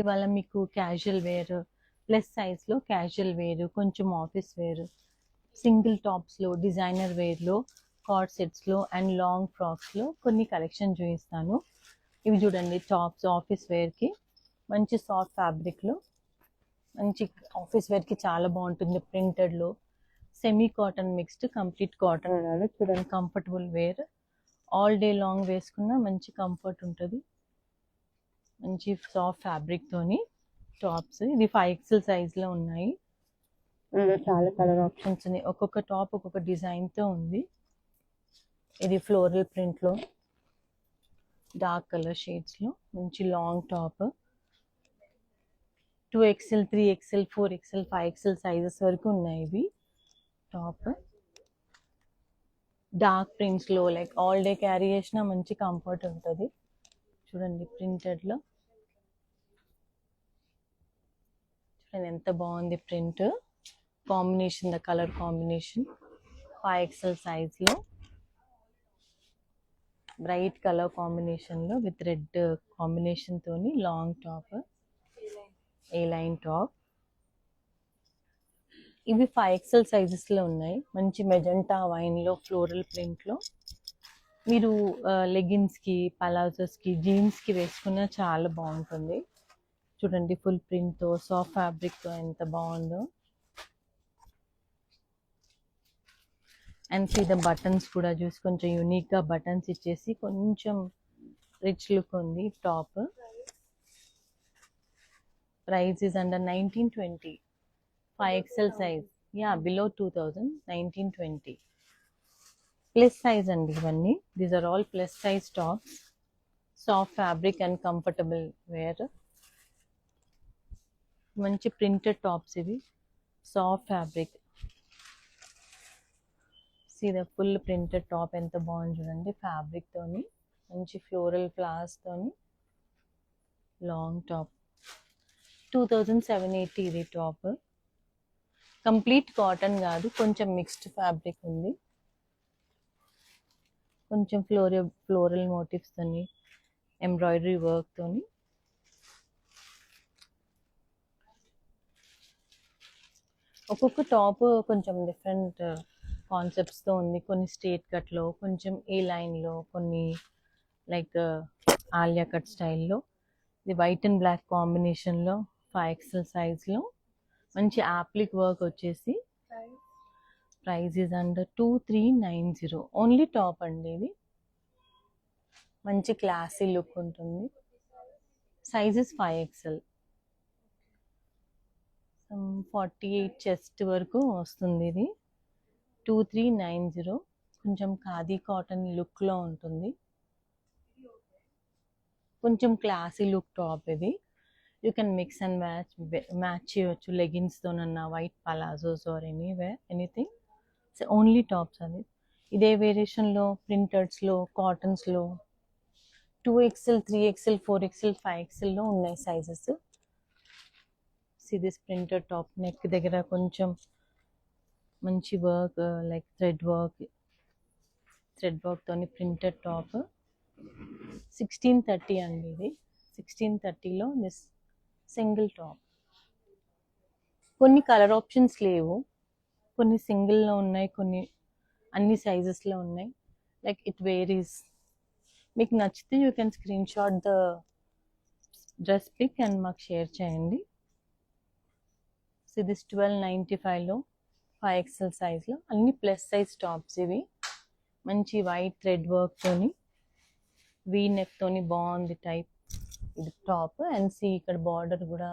ఇవాళ మీకు casual wear, plus సైజ్లో క్యాజువల్ వేర్, కొంచెం ఆఫీస్ వేర్, సింగిల్ టాప్స్లో, డిజైనర్ వేర్లో, కార్డ్ సెట్స్లో అండ్ లాంగ్ ఫ్రాక్స్లో కొన్ని కలెక్షన్ చూపిస్తాను. ఇవి చూడండి, టాప్స్ ఆఫీస్ వేర్కి మంచి సాఫ్ట్ ఫ్యాబ్రిక్లో, మంచి ఆఫీస్ వేర్కి చాలా బాగుంటుంది. ప్రింటెడ్లో semi cotton mixed complete cotton అన్నారు. చూడండి, comfortable wear, all day long వేసుకున్న మంచి కంఫర్ట్ ఉంటుంది. మంచి సాఫ్ట్ ఫ్యాబ్రిక్ తోని టాప్స్. ఇది 5XL సైజ్ లో ఉన్నాయి. చాలా కలర్ ఆప్షన్స్ ఉన్నాయి. ఒక్కొక్క టాప్ ఒక్కొక్క డిజైన్ తో ఉంది. ఇది ఫ్లోరల్ ప్రింట్ లో డార్క్ కలర్ షేడ్స్ లో మంచి long top. 2XL, 3XL, 4XL, 5XL sizes వరకు ఉన్నాయి. ఇవి టాప్ డార్క్ ప్రింట్స్ లో, లైక్ ఆల్ డే క్యారీ చేసిన మంచి కంఫర్ట్ ఉంటుంది. చూడండి, ప్రింటెడ్ లో చూడండి ఎంత బాగుంది print combination, the colour combination. 5XL size లో బ్రైట్ కలర్ కాంబినేషన్ లో విత్ రెడ్ కాంబినేషన్ తోని లాంగ్ టాప్, ఏ లైన్ టాప్. ఇవి 5XL సైజెస్ లో ఉన్నాయి. మంచి మెజెంటా వైన్ లో ఫ్లోరల్ ప్రింట్ లో మీరు లెగిన్స్ కి, పలాజోస్ కి, జీన్స్ కి వేసుకున్న చాలా బాగుంటుంది. చూడండి, ఫుల్ ప్రింట్ తో, సాఫ్ట్ ఫ్యాబ్రిక్ తో ఎంత బాగుందో. అండ్ సీ ద బటన్స్ కూడా చూసి కొంచెం యూనిక్ గా బటన్స్ ఇచ్చేసి కొంచెం రిచ్ లుక్ ఉంది top. Price is under 1920. 5XL size, yeah below 2000, 1920. Plus size అండి ఇవన్నీ. These are all plus size tops. Soft fabric and comfortable wear. మంచి ప్రింటెడ్ టాప్స్ ఇవి, soft fabric. See the full printed top ఎంత బాగుంది చూడండి, fabric తోని మంచి floral flowers తోని లాంగ్ టాప్. 2780 ఇది టాప్. కంప్లీట్ కాటన్ కాదు, కొంచెం మిక్స్డ్ ఫ్యాబ్రిక్ ఉంది. కొంచెం ఫ్లోరల్ మోటివ్స్ తోని, ఎంబ్రాయిడరీ వర్క్ తోని. ఒక్కొక్క టాప్ కొంచెం డిఫరెంట్ కాన్సెప్ట్స్ తో ఉంది. కొన్ని స్ట్రేట్ కట్ లో, కొంచెం ఏ లైన్ లో, కొన్ని లైక్ ఆలియా కట్ స్టైల్లో. ఇది వైట్ అండ్ బ్లాక్ కాంబినేషన్ లో 5XL సైజ్ లో మంచి యాప్లిక్ వర్క్ వచ్చేసి. Price is under 2390. Only top అండి ఇది. మంచి క్లాసీ లుక్ ఉంటుంది. సైజెస్ 5XL, 48 చెస్ట్ వరకు వస్తుంది. ఇది 2390. కొంచెం ఖాదీ కాటన్ లుక్ లో ఉంటుంది. కొంచెం క్లాసీ లుక్ టాప్ ఇది. You can mix and match చేయొచ్చు లెగిన్స్ తోనన్నా, white palazzos or anything. Only tops అది. ఇదే వేరియేషన్ లో ప్రింటెడ్స్ లో, కాటన్స్ లో 2XL, 3XL, 4XL, 5XL లో ఉన్నాయి sizes. This printed top, neck దగ్గర కొంచెం మంచి వర్క్, లైక్ థ్రెడ్ వర్క్ తోని ప్రింటెడ్ టాప్. 1630 అండి ఇది. 1630లో దిస్ సింగిల్ టాప్. కొన్ని కలర్ ఆప్షన్స్ లేవు, కొన్ని సింగిల్లో ఉన్నాయి, కొన్ని అన్ని సైజెస్లో ఉన్నాయి. Like it varies. మీకు నచ్చితే you can screenshot the dress pic and మాకు షేర్ చేయండి. దిస్ 1295లో 5XL సైజ్లో అన్ని ప్లస్ సైజ్ టాప్స్ ఇవి. మంచి వైట్ థ్రెడ్ వర్క్ తోని, వీ నెక్ తోని బాగుంది టైప్ ఇది టాప్. అండ్ సి ఇక్కడ బార్డర్ కూడా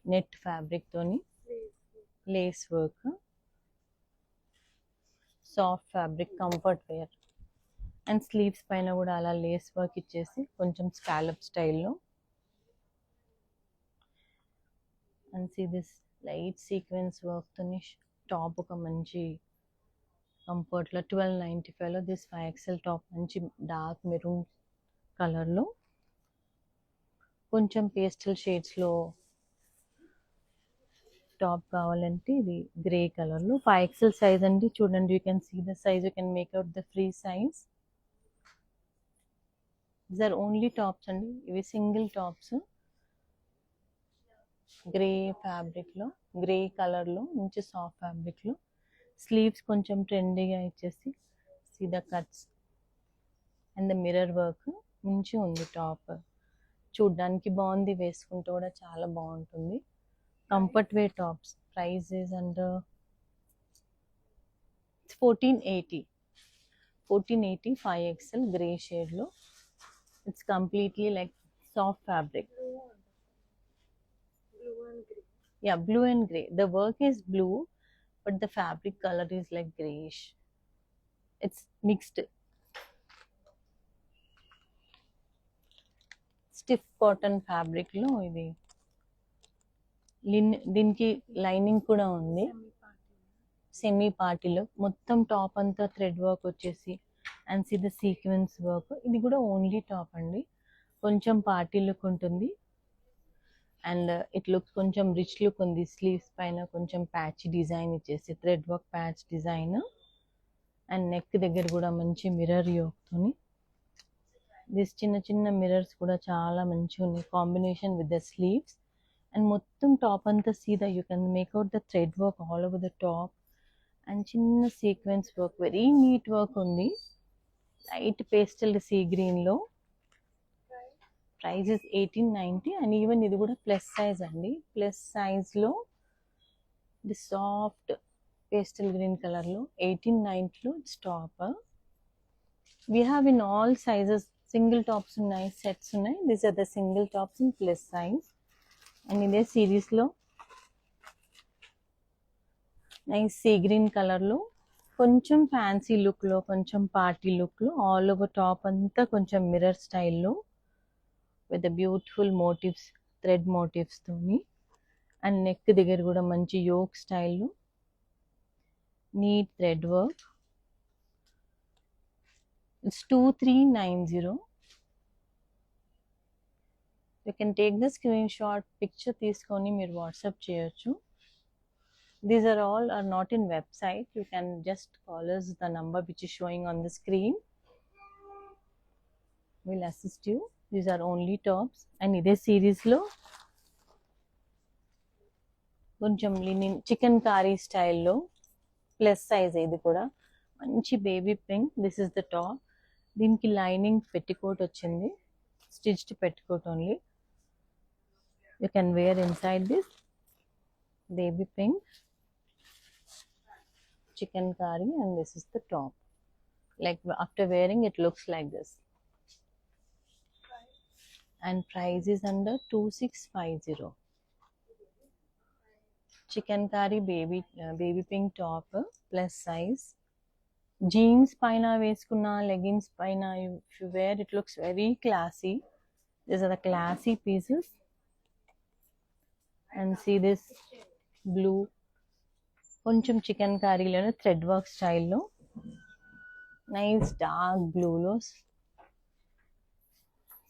నెట్ ఫ్యాబ్రిక్ తోని lace work, soft fabric, comfort wear. And sleeves పైన కూడా అలా లేస్ వర్క్ ఇచ్చేసి కొంచెం స్కాలప్ స్టైల్లో. And see this light sequence work తోని టాప్ ఒక మంచి కంఫర్ట్లో 1295లో దిస్ 5XL టాప్. మంచి డార్క్ మెరూన్ కలర్లో, కొంచెం పేస్టల్ షేడ్స్లో టాప్ కావాలంటే ఇది గ్రే కలర్లో 5XL సైజ్ అండి. చూడండి, you can see the size, you can make out the free size. These are only tops అండి, ఇవి సింగిల్ టాప్స్. గ్రే ఫ్యాబ్రిక్లో, గ్రే కలర్లో మంచి సాఫ్ట్ ఫ్యాబ్రిక్లో స్లీవ్స్ కొంచెం ట్రెండీగా ఇచ్చేసి సీదా cuts and the mirror work మంచి ఉంది. టాప్ చూడ్డానికి బాగుంది, వేసుకుంటే కూడా చాలా బాగుంటుంది. Comfort wear tops. Price is under 1480. 1480 5XL grey షేడ్లో. It's completely like soft fabric. Yeah, blue and gray. The work is blue, but the fabric color is like grayish. It's mixed. Stiff cotton ఫ్యాబ్రిక్లో ఇది దీనికి lining కూడా ఉంది. Semi పార్టీలో మొత్తం top అంతా thread work వచ్చేసి and see the sequence work. ఇది కూడా ఓన్లీ టాప్ అండి, కొంచెం పార్టీ లుక్ ఉంటుంది అండ్ ఇట్ లుక్ కొంచెం రిచ్ లుక్ ఉంది. స్లీవ్స్ పైన కొంచెం ప్యాచ్ డిజైన్ ఇచ్చేసి thread work patch design and neck దగ్గర కూడా మంచి మిర్రర్ యోక్తోని దిస్ చిన్న చిన్న మిర్రర్స్ కూడా చాలా మంచిగా ఉన్నాయి combination with the sleeves. And మొత్తం టాప్ అంతా సీదా you can make out the thread work all over the top and చిన్న sequence work, very neat work ఉంది. లైట్ పేస్టల్ సీ గ్రీన్లో. ప్రైస్ ఇస్ 1890 అండ్ ఈవెన్ ఇది కూడా ప్లస్ సైజ్ అండి. Plus సైజ్లో ది సాఫ్ట్ పేస్టల్ గ్రీన్ కలర్లో 1890లో top. We have in all sizes. Single tops ఉన్నాయి, సెట్స్ ఉన్నాయి. These are the single tops in plus size. And ఇదే సిరీస్లో నైస్ సీ గ్రీన్ కలర్లో కొంచెం ఫ్యాన్సీ లుక్లో, కొంచెం పార్టీ లుక్లో ఆల్ ఓవర్ టాప్ అంతా కొంచెం మిర్రర్ స్టైల్లో విత్ బ్యూటిఫుల్ మోటివ్స్, థ్రెడ్ మోటివ్స్తోని అండ్ నెక్ దగ్గర కూడా మంచి యోక్ స్టైల్లో neat thread work. It's 2390. You can take the screen shot, picture తీసుకొని మీరు వాట్సాప్ చేయొచ్చు. These are all are not in website. You can just call us the number which is showing on the screen. We'll assist you. These are only tops. And ఇదే సిరీస్లో కొంచెం linen chikankari స్టైల్లో plus size. ఇది కూడా మంచి baby pink. This is the top. దీనికి lining petticoat వచ్చింది, stitched petticoat only. You can wear inside this baby pink chicken curry and this is the top. Like after wearing it looks like this. And price is under 2650. Chicken curry baby pink top plus size. Jeans paina veskunna, leggings paina if you wear it looks very classy. These are the classy pieces. And see this blue కొంచెం చికెన్ కర్రీలోనే thread work స్టైల్లో nice dark బ్లూలో.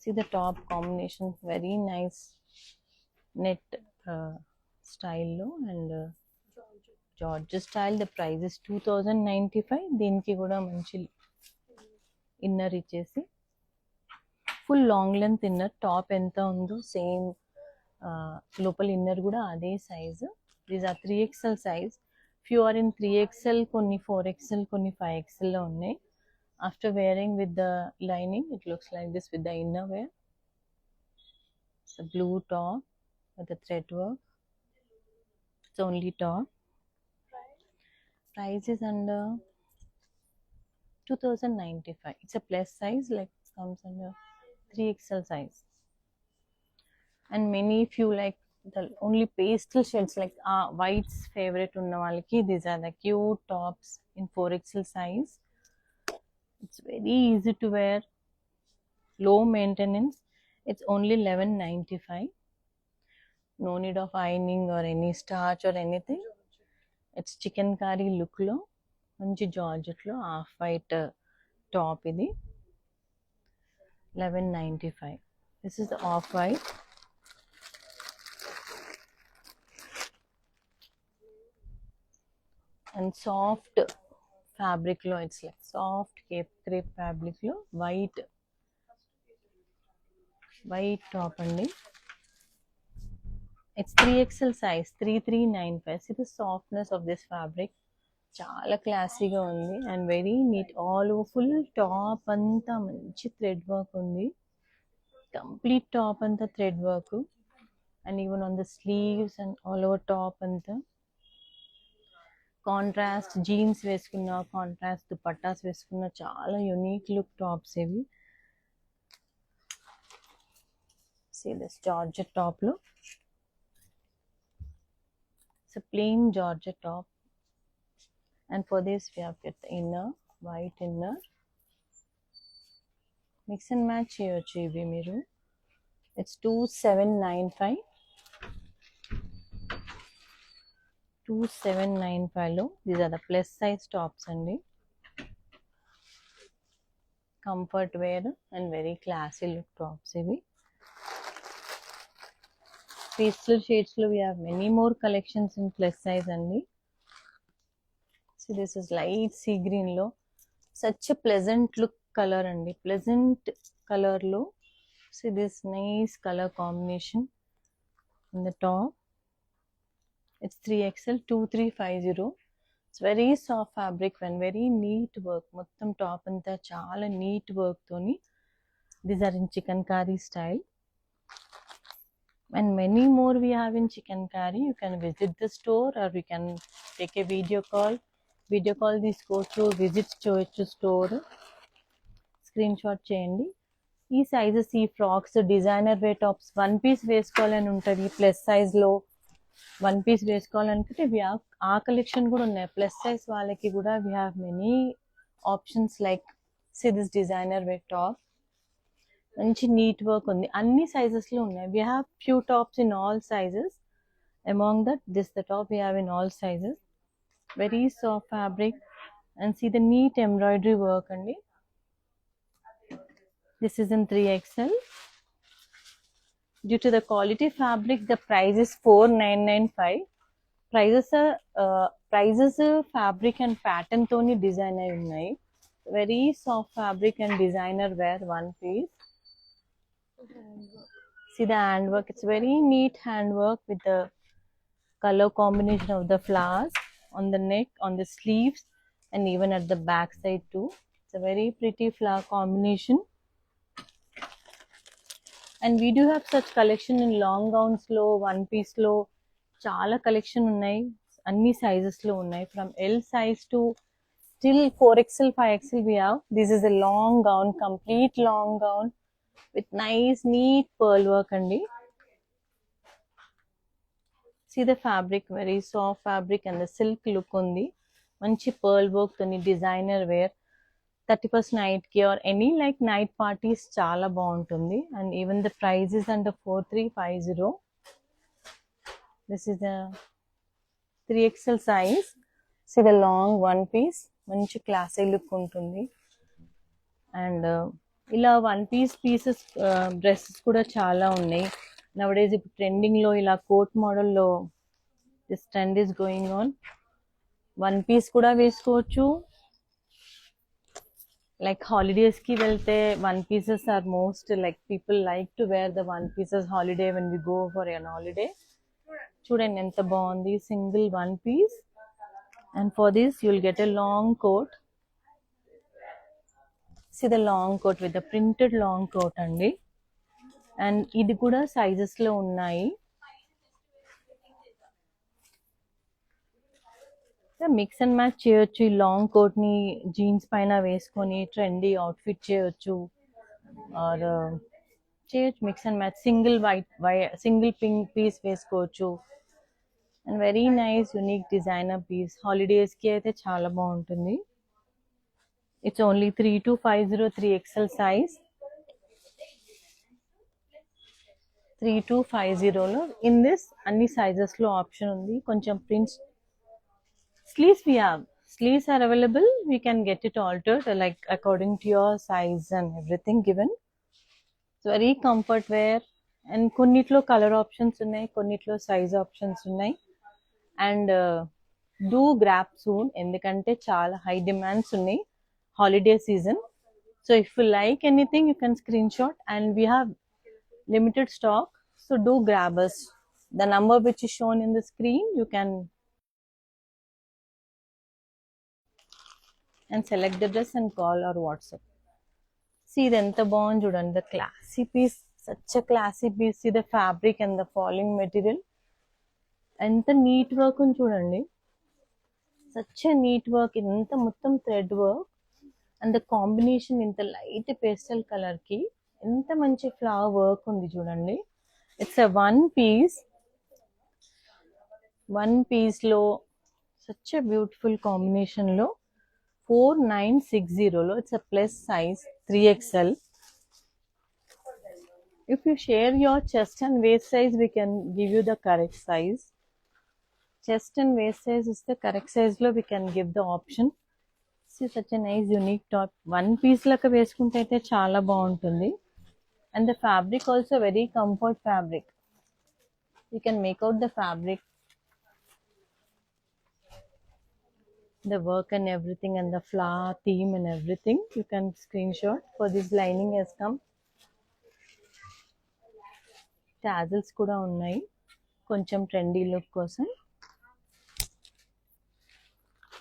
See the top combination very nice net స్టైల్లో and georgette style. The price is 2095. దీనికి కూడా మంచి inner ఇచ్చేసి full long length inner. Top ఎంత ఉందో సేమ్ లోపల ఇన్నర్ కూడా అదే size. These are 3XL size. Few are in 3XL, కొన్ని 4XL, కొన్ని 5XL ఉన్నాయి. After wearing with the lining it looks like this with the inner wear. Blue top with the thread work. It's only top. Price is under 2095. It's a plus size, like it comes under 3XL size. And many if you like the only pastel shades like whites favorite unna valaki, these are the cute tops in 4XL size. It's very easy to wear, low maintenance. It's only 1195. No need of ironing or any starch or anything. It's chicken curry look lo manchi georgette lo half white top idi 1195. This is the off white. And soft fabric lo, it's like soft crepe fabric lo white top andi. It's 3XL size, 3395. See the softness of this fabric. చాలా క్లాసీగా ఉంది and very neat. All over full top అంతా మంచి thread work ఉంది. Complete top అంతా thread work and even on the sleeves and all over top అంతా contrast jeans వేసుకున్న, contrast dupattas వేసుకున్న చాలా యునిక్ లుక్ టాప్స్ ఇవి. సీ దిస్ జార్జెట్ టాప్లో it's a plain georgette top, and for this we have get the inner, white inner. Mix and match చేయొచ్చు ఇవి మీరు. It's 2795. 2795లో these are the plus size tops అండి. Comfort wear and very classy look tops ఇవి. Pastel షేడ్స్లో we have many more collections in plus size అండి. So this is light sea గ్రీన్లో such pleasant look colour అండి. Pleasant కలర్లో so this nice colour combination in the top. It's 3XL 2350. It's very soft fabric and very neat work. మొత్తం top అంతా చాలా neat వర్క్తోని. These are in chikankari style and many more we have in chicankari. You can visit the store or you can take a video call తీసుకోవచ్చు, visit చేయొచ్చు store, screen shot చేయండి. ఈ sizes, ఈ frocks, designer వే tops, one piece వేసుకోవాలని ఉంటుంది. Plus సైజ్లో one piece వేసుకోవాలనుకుంటే ఆ collection కూడా ఉన్నాయి. ప్లస్ సైజ్ వాళ్ళకి కూడా we have many options like see this designer wear top. మంచి నీట్ వర్క్ ఉంది, అన్ని సైజెస్లో ఉన్నాయి. We have few tops in all sizes. Among that this the top we have in all sizes. Very soft fabric and see the neat embroidery work అండి. This is in 3XL. Due to the quality fabric, the price is 4995. Prices fabric and pattern toni design ayi unnai. Very soft fabric and designer wear one piece. See the handwork. It's very neat handwork with the color combination of the flowers on the neck, on the sleeves, and even at the back side too. It's a very pretty flower combination. And we do have such collection in long gowns లో, one piece లో చాలా collection ఉన్నాయి. అన్ని sizes లో ఉన్నాయి. From L size to till 4XL 5XL we have. This is a long gown, complete long gown with nice neat pearl work అండి. See the fabric, very soft fabric and the silk look ఉంది. మంచి pearl work తోని designer wear 31st night కి or any like night parties చాలా బాగుంటుంది. And even the price is under 4350. This is a 3XL size. See the long one piece, మంచి classy look ఉంటుంది. And ఇలా one pieces dresses కూడా చాలా ఉన్నాయి. Nowadays ఇప్పుడు ట్రెండింగ్లో ఇలా కోట్ మోడల్లో this trend is going on. One piece కూడా వేసుకోవచ్చు. లైక్ హాలిడేస్కి వెళ్తే one pieces are most like people like to wear the one pieces holiday when we go for an holiday. చూడండి ఎంత బాగుంది, single one piece. And for this you will get a long coat. See the long coat with the printed long coat అండి. And ఇది కూడా సైజెస్లో ఉన్నాయి. Mix and match చేయొచ్చు. ఈ long కోట్ని jeans పైన వేసుకొని ట్రెండీ అవుట్ఫిట్ చేయొచ్చు ఆర్ చేయొచ్చు. Mix and match. Single pink piece వేసుకోవచ్చు. And very nice unique designer piece. హాలిడేస్కి అయితే చాలా బాగుంటుంది. It's only 3250 3XL size. 3250లో in this అన్ని సైజెస్ లో ఆప్షన్ ఉంది. కొంచెం prints, sleeves we have. Sleeves are available. We can get it altered like according to your size and everything given. It's very comfort wear. And కొన్నిట్లో colour options ఉన్నాయి, కొన్నిట్లో size options ఉన్నాయి. And do grab soon, ఎందుకంటే చాలా high demands ఉన్నాయి holiday season. So if you like anything, you can screenshot and we have limited stock, so do grab us The number which is shown in the screen, you can and select the dress and call or WhatsApp. See the enta bagundi chudandi, the classy piece, such a classy piece. See the fabric and the falling material. Enta neat work undi chudandi. Such a neat work, enta mottam thread work and the combination in the light pastel color ki enta manchi flower work undi chudandi. It's a one piece lo such a beautiful combination lo 4960 lo. It's a plus size 3XL. If you share your chest and waist size, we can give you the correct size. Chest and waist size is the correct size lo, we can give the option. See such a nice unique top. One piece laka veskunte aithe chaala baaguntundi. And the fabric also very comfort fabric. You can make out the fabric, the work and everything, and the flower theme and everything. You can screenshot. For this lining has come. Tassels kuda unnai, koncham trendy look kosam.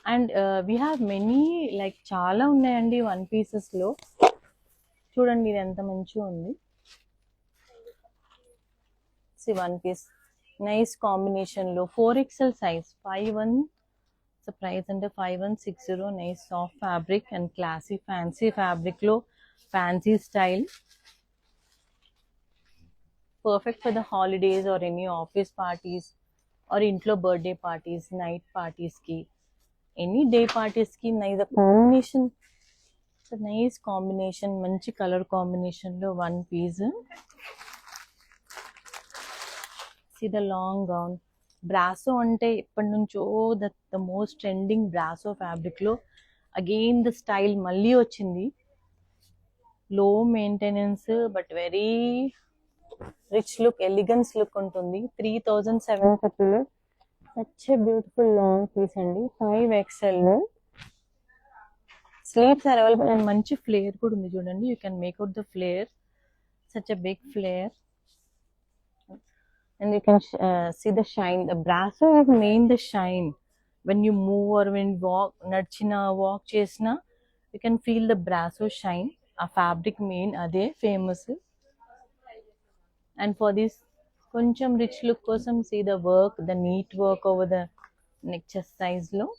And we have many like chaala unnayandi one pieces lo. Chudandi idi enta manchiga undi. See one piece, nice combination lo, 4XL size, 51. The price under 5160. Nice soft fabric and classy fancy fabric lo, fancy style. Perfect for the holidays or any office parties or intlo birthday parties, night parties ki, any day parties ki. Nice the combination. It's a nice combination, manchi color combination lo one piece. See the long gown. Brasso ante ippadi nuncho the most trending brasso fabric lo again the style malli ochindi. Low maintenance but very rich look, elegance look untundi. 3750 lo. Such a beautiful long piece andi. 5XL lo. Sleeves are available and manchi flare kuda undi chudandi. You can make out the flare, such a big flare. And you can see the shine. The brasso is main the shine. When you move or when you walk, nadchina, walk chesna, you can feel the brasso shine. A fabric main ade famous. And for this koncham rich look kosam, see the work, the neat work over the neck chest size lo.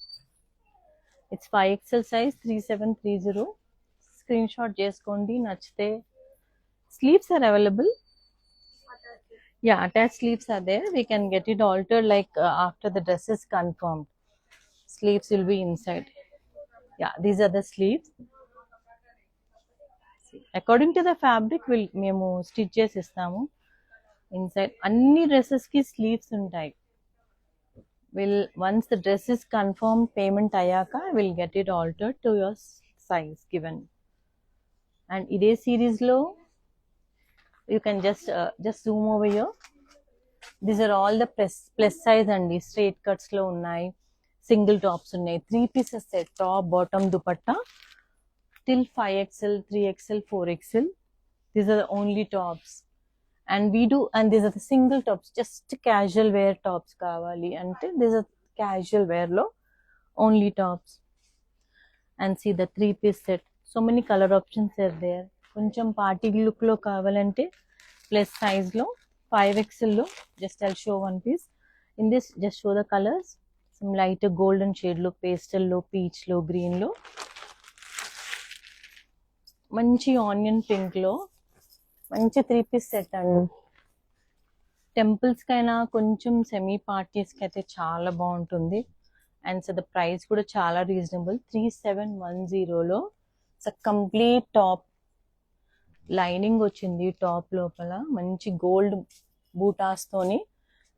It's 5XL size, 3730. Screenshot cheskondi nachite. Sleeves are available. Yeah, attached sleeves are there. We can get it altered like after the dress is confirmed. Sleeves will be inside. Yeah, these are the sleeves. According to the fabric, మేము stitch చేసి ఇస్తాము. Inside అన్ని dresses కి sleeves ఉంటాయి. Once the dress is confirmed, payment అయ్యాక will get it altered to your size given. And ఇదే series లో you can just zoom over here. These are all the plus size andi. Straight cuts lo unnai, single tops unnai, 3 pieces set, top bottom dupatta till 5XL, 3XL, 4XL. These are the only tops. And these are the single tops, just casual wear tops kavali ante these are casual wear lo only tops. And see the 3-piece set. So many color options are there. Koncham party look lo kavalante plus size lo 5XL lo. Just I'll show one piece. In this, just show the colors. Some lighter golden shade lo, pastel lo, peach lo, green lo. Manchi onion pink lo. Manchi 3-piece set andi. Temples kaina koncham semi parties ki aithe chaala baaguntundi. And so the price kuda chaala reasonable. 3710 lo. It's a complete top. Lining వచ్చింది top లోపల, మంచి gold buttas తోని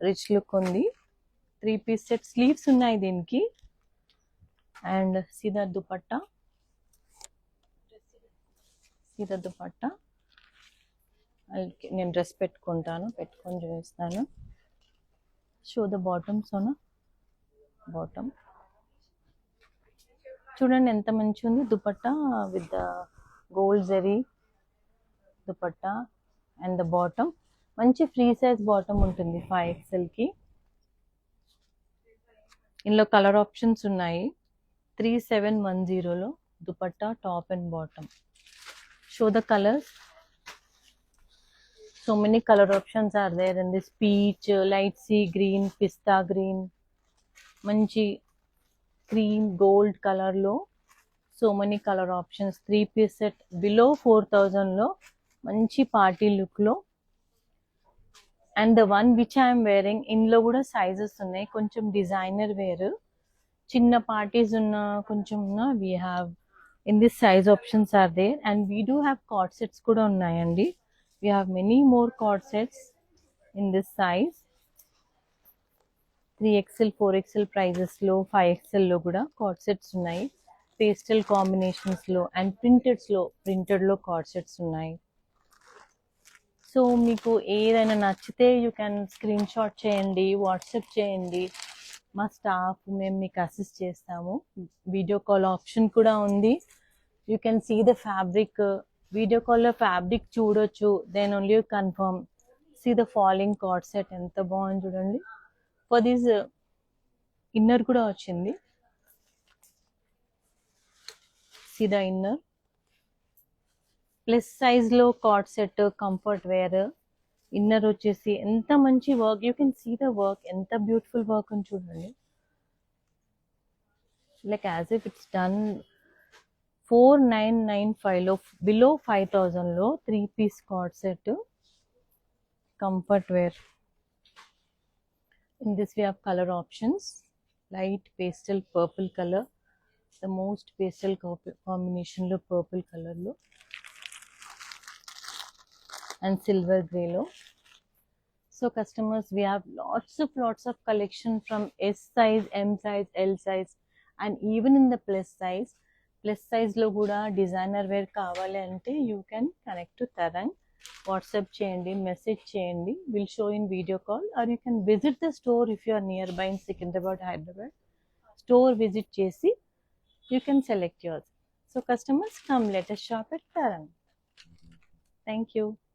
rich look ఉంది. 3-piece set. Sleeves ఉన్నాయి దీనికి. And సీదా దుపట్టా, నేను dress పెట్టుకొని చూపిస్తాను. Show the bottom Sona. Bottom చూడండి ఎంత మంచి ఉంది. Dupatta with the gold zari dupatta and the bottom. మంచి ఫ్రీ సైజ్ బాటమ్ ఉంటుంది 5XL కి. ఇందులో కలర్ ఆప్షన్స్ ఉన్నాయి. 3710లో dupatta, top and bottom. Show the colours. So many color options are there in this: peach, light sea green, pista green, manchi cream, gold color lo. So many color options. 3-piece set below 4000 lo, manchi party look lo. And the one which I am wearing, inlo kuda sizes unnai, koncham designer wear, chinna parties unna koncham unna, we have in this size options are there. And we do have cord sets kuda unnayandi. We have many more cord sets in this size. 3XL 4XL prices లో 5XL లో కూడా card sets ఉన్నాయి. Pastel combinations లో and printed లో card sets ఉన్నాయి. So మీకు ఏదైనా నచ్చితే యూ క్యాన్ స్క్రీన్ షాట్ చేయండి, వాట్సాప్ చేయండి. మా స్టాఫ్ మేము మీకు అసిస్ట్ చేస్తాము. వీడియో కాల్ ఆప్షన్ కూడా ఉంది. You can see the fabric. Video కాల్లో ఫ్యాబ్రిక్ చూడొచ్చు. Then only you confirm. See the falling coord set ఎంత బాగుంది చూడండి. ఫర్ దిస్ ఇన్నర్ కూడా వచ్చింది. See the inner. Plus size లో coord set, comfort wear. Inner వచ్చేసి ఎంత మంచి work. You can see the work, ఎంత బ్యూటిఫుల్ వర్క్ అని చూడండి. Like as if it's done. 4995 లో బిలో 5000 లో 3-piece coord set, comfort wear. In this we have color options: light pastel purple color, the most pastel combination lo purple color lo, and silver gray lo. So customers, we have lots of collection from S size, M size, L size, and even in the plus size lo kuda designer wear kavali ante you can connect to Tarang. WhatsApp చేయండి, message చేయండి. Will show in video call, or you can visit the store if you are nearby in Secunderabad, Hyderabad. Store visit చేసి you can select yours. So customers, come let us shop at Tarang. Thank you.